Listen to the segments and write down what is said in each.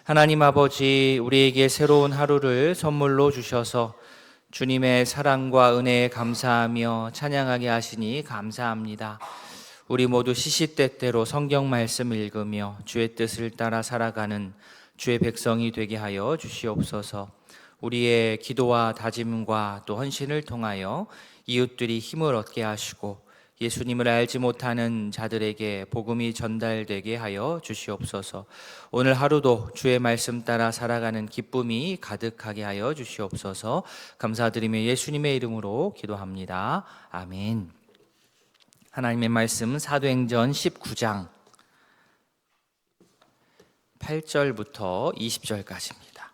하나님 아버지, 우리에게 새로운 하루를 선물로 주셔서 주님의 사랑과 은혜에 감사하며 찬양하게 하시니 감사합니다. 우리 모두 시시때때로 성경 말씀 읽으며 주의 뜻을 따라 살아가는 주의 백성이 되게 하여 주시옵소서. 우리의 기도와 다짐과 또 헌신을 통하여 이웃들이 힘을 얻게 하시고 예수님을 알지 못하는 자들에게 복음이 전달되게 하여 주시옵소서. 오늘 하루도 주의 말씀 따라 살아가는 기쁨이 가득하게 하여 주시옵소서. 감사드리며 예수님의 이름으로 기도합니다. 아멘. 하나님의 말씀 사도행전 19장 8절부터 20절까지입니다.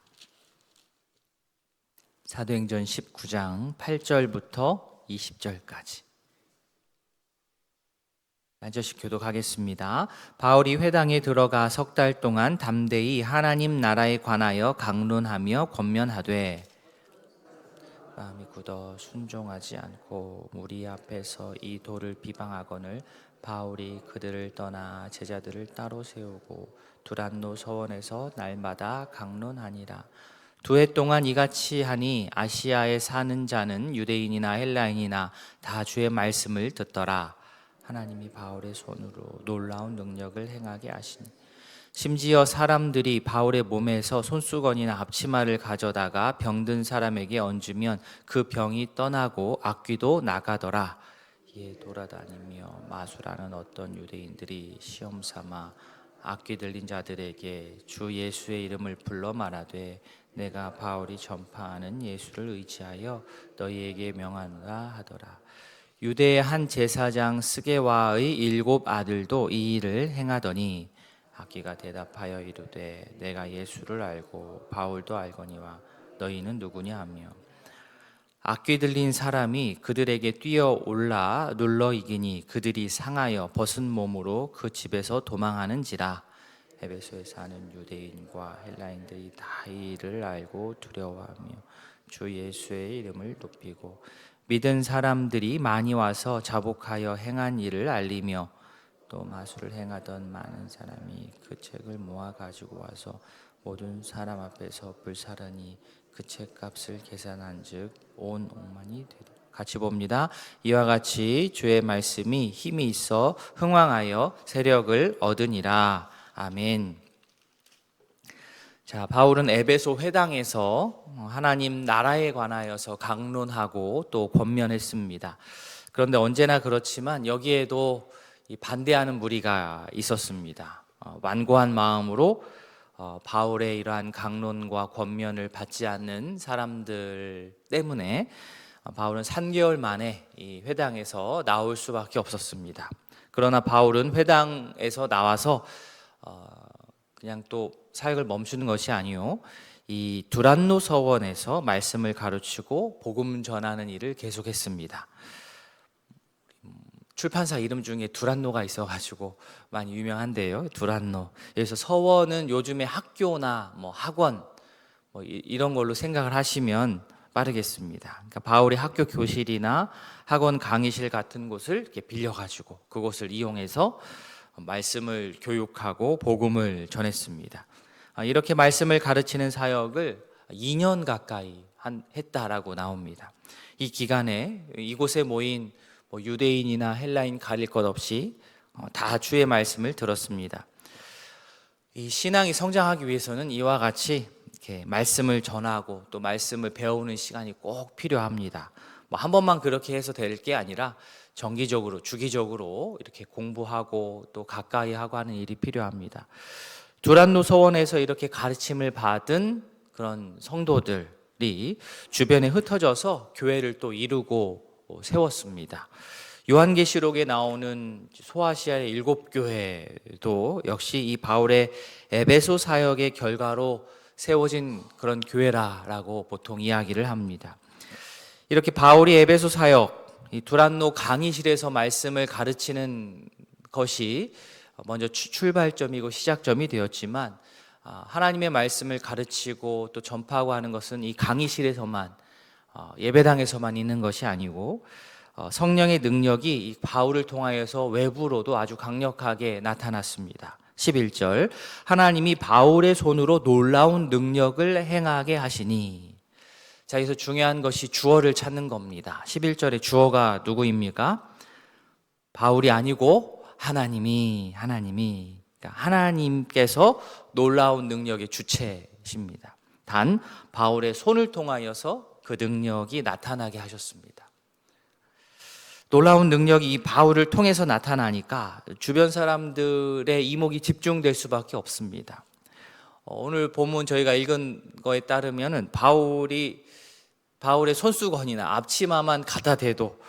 사도행전 19장 8절부터 20절까지. 한 절씩 교독하겠습니다. 바울이 회당에 들어가 석 달 동안 담대히 하나님 나라에 관하여 강론하며 권면하되 마음이 굳어 순종하지 않고 무리 앞에서 이 도를 비방하거늘 바울이 그들을 떠나 제자들을 따로 세우고 두란노 서원에서 날마다 강론하니라. 2해 동안 이같이 하니 아시아에 사는 자는 유대인이나 헬라인이나 다 주의 말씀을 듣더라. 하나님이 바울의 손으로 놀라운 능력을 행하게 하시니 심지어 사람들이 바울의 몸에서 손수건이나 앞치마를 가져다가 병든 사람에게 얹으면 그 병이 떠나고 악귀도 나가더라. 이에 돌아다니며 마술하는 어떤 유대인들이 시험 삼아 악귀 들린 자들에게 주 예수의 이름을 불러 말하되 내가 바울이 전파하는 예수를 의지하여 너희에게 명하노라 하더라. 유대의 한 제사장 스게와의 7 아들도 이 일을 행하더니 악귀가 대답하여 이르되 내가 예수를 알고 바울도 알거니와 너희는 누구냐 하며 악귀 들린 사람이 그들에게 뛰어올라 눌러 이기니 그들이 상하여 벗은 몸으로 그 집에서 도망하는지라. 에베소에 사는 유대인과 헬라인들이 다 이 일을 알고 두려워하며 주 예수의 이름을 높이고 믿은 사람들이 많이 와서 자복하여 행한 일을 알리며 또 마술을 행하던 많은 사람이 그 책을 모아 가지고 와서 모든 사람 앞에서 불사르니 그 책값을 계산한즉 온 억만이 되더라. 같이 봅니다. 이와 같이 주의 말씀이 힘이 있어 흥왕하여 세력을 얻으니라. 아멘. 자, 바울은 에베소 회당에서 하나님 나라에 관하여서 강론하고 또 권면했습니다. 그런데 언제나 그렇지만 여기에도 반대하는 무리가 있었습니다. 완고한 마음으로 바울의 이러한 강론과 권면을 받지 않는 사람들 때문에 바울은 3개월 만에 이 회당에서 나올 수밖에 없었습니다. 그러나 바울은 회당에서 나와서 그냥 또 사역을 멈추는 것이 아니요, 이 두란노 서원에서 말씀을 가르치고 복음 전하는 일을 계속했습니다. 출판사 이름 중에 두란노가 있어가지고 많이 유명한데요. 두란노. 그래서 서원은 요즘에 학교나 뭐 학원 이런 걸로 생각을 하시면 빠르겠습니다. 그러니까 바울이 학교 교실이나 학원 강의실 같은 곳을 이렇게 빌려가지고 그곳을 이용해서 말씀을 교육하고 복음을 전했습니다. 이렇게 말씀을 가르치는 사역을 2년 가까이 했다라고 나옵니다. 이 기간에 이곳에 모인 유대인이나 헬라인 가릴 것 없이 다 주의 말씀을 들었습니다. 이 신앙이 성장하기 위해서는 이와 같이 이렇게 말씀을 전하고 또 말씀을 배우는 시간이 꼭 필요합니다. 한 번만 그렇게 해서 될 게 아니라 정기적으로 주기적으로 이렇게 공부하고 또 가까이 하고 하는 일이 필요합니다. 두란노 서원에서 이렇게 가르침을 받은 그런 성도들이 주변에 흩어져서 교회를 또 이루고 세웠습니다. 요한계시록에 나오는 소아시아의 7교회도 역시 이 바울의 에베소 사역의 결과로 세워진 그런 교회라고 보통 이야기를 합니다. 이렇게 바울이 에베소 사역, 이 두란노 강의실에서 말씀을 가르치는 것이 먼저 출발점이고 시작점이 되었지만 하나님의 말씀을 가르치고 또 전파하고 하는 것은 이 강의실에서만 예배당에서만 있는 것이 아니고 성령의 능력이 이 바울을 통하여서 외부로도 아주 강력하게 나타났습니다. 11절 하나님이 바울의 손으로 놀라운 능력을 행하게 하시니. 자, 여기서 중요한 것이 주어를 찾는 겁니다. 11절의 주어가 누구입니까? 바울이 아니고 하나님이. 그러니까 하나님께서 놀라운 능력의 주체십니다. 단 바울의 손을 통하여서 그 능력이 나타나게 하셨습니다. 놀라운 능력이 이 바울을 통해서 나타나니까 주변 사람들의 이목이 집중될 수밖에 없습니다. 오늘 본문 저희가 읽은 거에 따르면 바울의 손수건이나 앞치마만 갖다 대도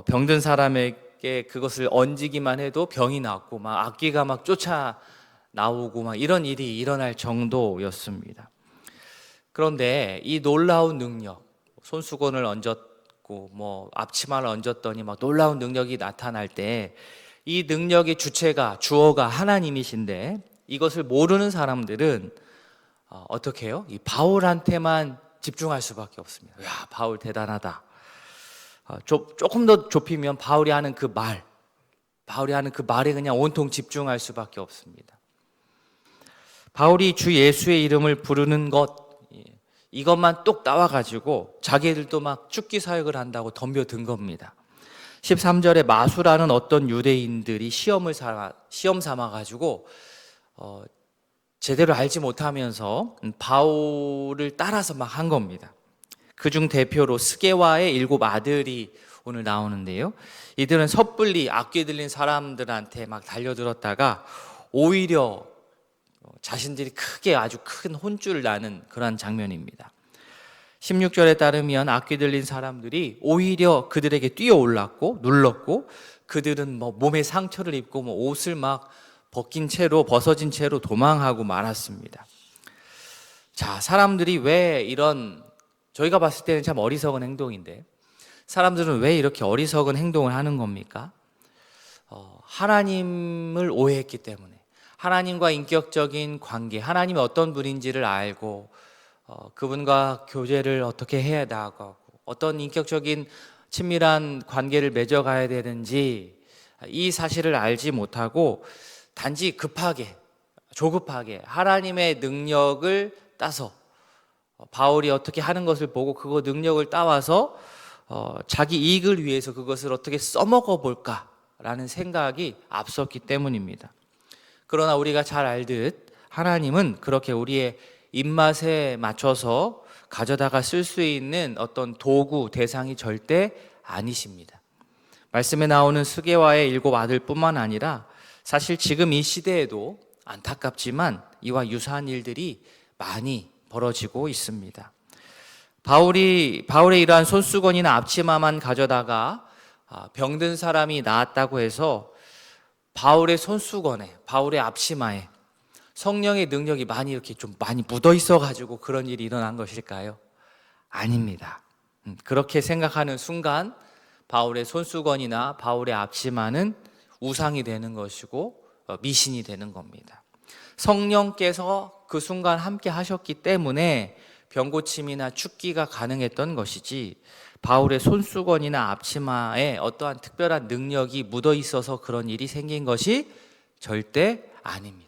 병든 사람에게 그것을 얹기만 해도 병이 낫고 막 악귀가 막 쫓아 나오고 막 이런 일이 일어날 정도였습니다. 그런데 이 놀라운 능력, 손수건을 얹었고 뭐 앞치마를 얹었더니 막 놀라운 능력이 나타날 때 이 능력의 주어가 하나님이신데 이것을 모르는 사람들은 어떻게 해요? 이 바울한테만 집중할 수밖에 없습니다. 야, 바울 대단하다. 조금 더 좁히면 바울이 하는 그 말에 그냥 온통 집중할 수밖에 없습니다. 바울이 주 예수의 이름을 부르는 것, 이것만 똑 나와가지고 자기들도 막 죽기 사역을 한다고 덤벼든 겁니다. 13절에 마수라는 어떤 유대인들이 시험 삼아가지고 제대로 알지 못하면서 바울을 따라서 막 한 겁니다. 그중 대표로 스게와의 7 아들이 오늘 나오는데요. 이들은 섣불리 악귀 들린 사람들한테 막 달려들었다가 오히려 자신들이 크게 아주 큰 혼쭐을 나는 그런 장면입니다. 16절에 따르면 악귀 들린 사람들이 오히려 그들에게 뛰어올랐고 눌렀고 그들은 뭐 몸에 상처를 입고 뭐 옷을 막 벗어진 채로 도망하고 말았습니다. 자, 사람들이 왜 이런, 저희가 봤을 때는 참 어리석은 행동인데 사람들은 왜 이렇게 어리석은 행동을 하는 겁니까? 하나님을 오해했기 때문에, 하나님과 인격적인 관계, 하나님이 어떤 분인지를 알고 그분과 교제를 어떻게 해야 나가고 어떤 인격적인 친밀한 관계를 맺어가야 되는지 이 사실을 알지 못하고 단지 조급하게 하나님의 능력을 따서 바울이 어떻게 하는 것을 보고 그거 능력을 따와서 자기 이익을 위해서 그것을 어떻게 써먹어 볼까라는 생각이 앞섰기 때문입니다. 그러나 우리가 잘 알듯 하나님은 그렇게 우리의 입맛에 맞춰서 가져다가 쓸 수 있는 어떤 도구, 대상이 절대 아니십니다. 말씀에 나오는 스게와의 7 아들뿐만 아니라 사실 지금 이 시대에도 안타깝지만 이와 유사한 일들이 많이 벌어지고 있습니다. 바울의 이러한 손수건이나 앞치마만 가져다가 병든 사람이 나았다고 해서 바울의 손수건에, 바울의 앞치마에 성령의 능력이 많이 묻어 있어가지고 그런 일이 일어난 것일까요? 아닙니다. 그렇게 생각하는 순간 바울의 손수건이나 바울의 앞치마는 우상이 되는 것이고 미신이 되는 겁니다. 성령께서 그 순간 함께 하셨기 때문에 병고침이나 죽기가 가능했던 것이지 바울의 손수건이나 앞치마에 어떠한 특별한 능력이 묻어 있어서 그런 일이 생긴 것이 절대 아닙니다.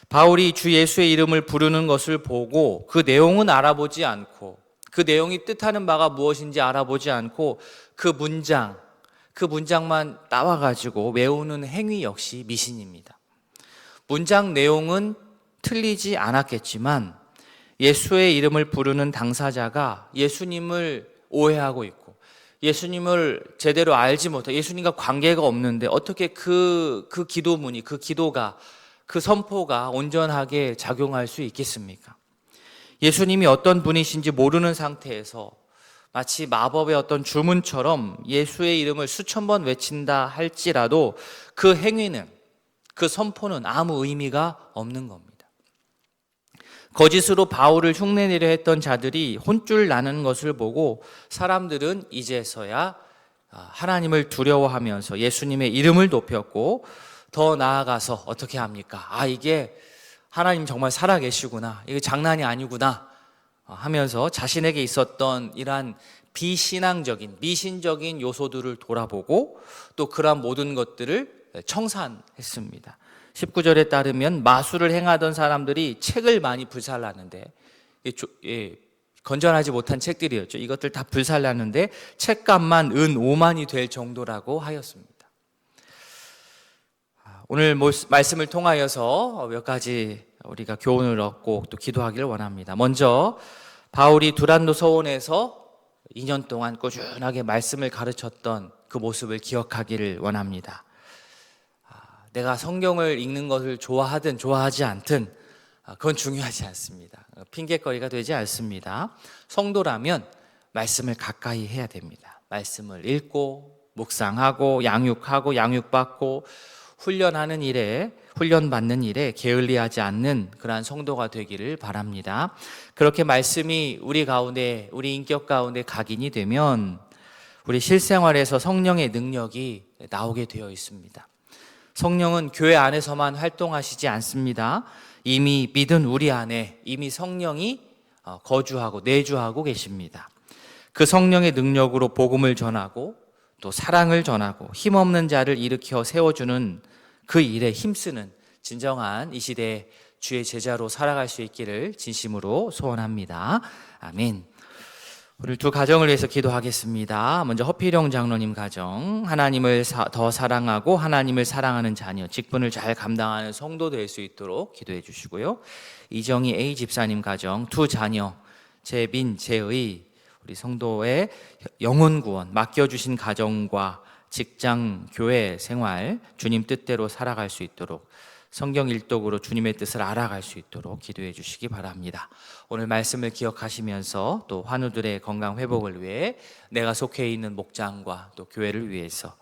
바울이 주 예수의 이름을 부르는 것을 보고 그 내용은 알아보지 않고 그 내용이 뜻하는 바가 무엇인지 알아보지 않고 그 문장만 따와가지고 외우는 행위 역시 미신입니다. 문장 내용은 틀리지 않았겠지만 예수의 이름을 부르는 당사자가 예수님을 오해하고 있고 예수님을 제대로 알지 못하고 예수님과 관계가 없는데 어떻게 그 기도문이, 그 기도가, 그 선포가 온전하게 작용할 수 있겠습니까? 예수님이 어떤 분이신지 모르는 상태에서 마치 마법의 어떤 주문처럼 예수의 이름을 수천 번 외친다 할지라도 그 행위는, 그 선포는 아무 의미가 없는 겁니다. 거짓으로 바울을 흉내내려 했던 자들이 혼쭐 나는 것을 보고 사람들은 이제서야 하나님을 두려워하면서 예수님의 이름을 높였고 더 나아가서 어떻게 합니까? 이게 하나님 정말 살아계시구나, 이게 장난이 아니구나 하면서 자신에게 있었던 이러한 비신앙적인, 미신적인 요소들을 돌아보고 또 그러한 모든 것들을 청산했습니다. 19절에 따르면 마술을 행하던 사람들이 책을 많이 불살랐는데, 건전하지 못한 책들이었죠. 이것들 다 불살랐는데 책값만 은 5만이 될 정도라고 하였습니다. 오늘 말씀을 통하여서 몇 가지 우리가 교훈을 얻고 또 기도하기를 원합니다. 먼저 바울이 두란노 서원에서 2년 동안 꾸준하게 말씀을 가르쳤던 그 모습을 기억하기를 원합니다. 내가 성경을 읽는 것을 좋아하든 좋아하지 않든 그건 중요하지 않습니다. 핑계거리가 되지 않습니다. 성도라면 말씀을 가까이 해야 됩니다. 말씀을 읽고 묵상하고 양육하고 양육받고 훈련받는 일에 게을리하지 않는 그러한 성도가 되기를 바랍니다. 그렇게 말씀이 우리 가운데, 우리 인격 가운데 각인이 되면 우리 실생활에서 성령의 능력이 나오게 되어 있습니다. 성령은 교회 안에서만 활동하시지 않습니다. 이미 믿은 우리 안에 이미 성령이 거주하고 내주하고 계십니다. 그 성령의 능력으로 복음을 전하고 또 사랑을 전하고 힘없는 자를 일으켜 세워주는 그 일에 힘쓰는 진정한 이 시대 주의 제자로 살아갈 수 있기를 진심으로 소원합니다. 아멘. 오늘 두 가정을 위해서 기도하겠습니다. 먼저 허필영 장로님 가정, 하나님을 더 사랑하고 하나님을 사랑하는 자녀, 직분을 잘 감당하는 성도 될 수 있도록 기도해 주시고요. 이정희 A 집사님 가정, 두 자녀, 재빈, 재의, 우리 성도의 영혼 구원, 맡겨주신 가정과 직장, 교회 생활, 주님 뜻대로 살아갈 수 있도록 성경 일독으로 주님의 뜻을 알아갈 수 있도록 기도해 주시기 바랍니다. 오늘 말씀을 기억하시면서 또 환우들의 건강 회복을 위해 내가 속해 있는 목장과 또 교회를 위해서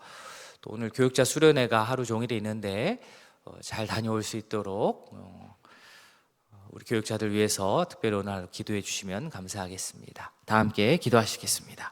또 오늘 교육자 수련회가 하루 종일 있는데 잘 다녀올 수 있도록 우리 교육자들 위해서 특별히 오늘 기도해 주시면 감사하겠습니다. 다 함께 기도하시겠습니다.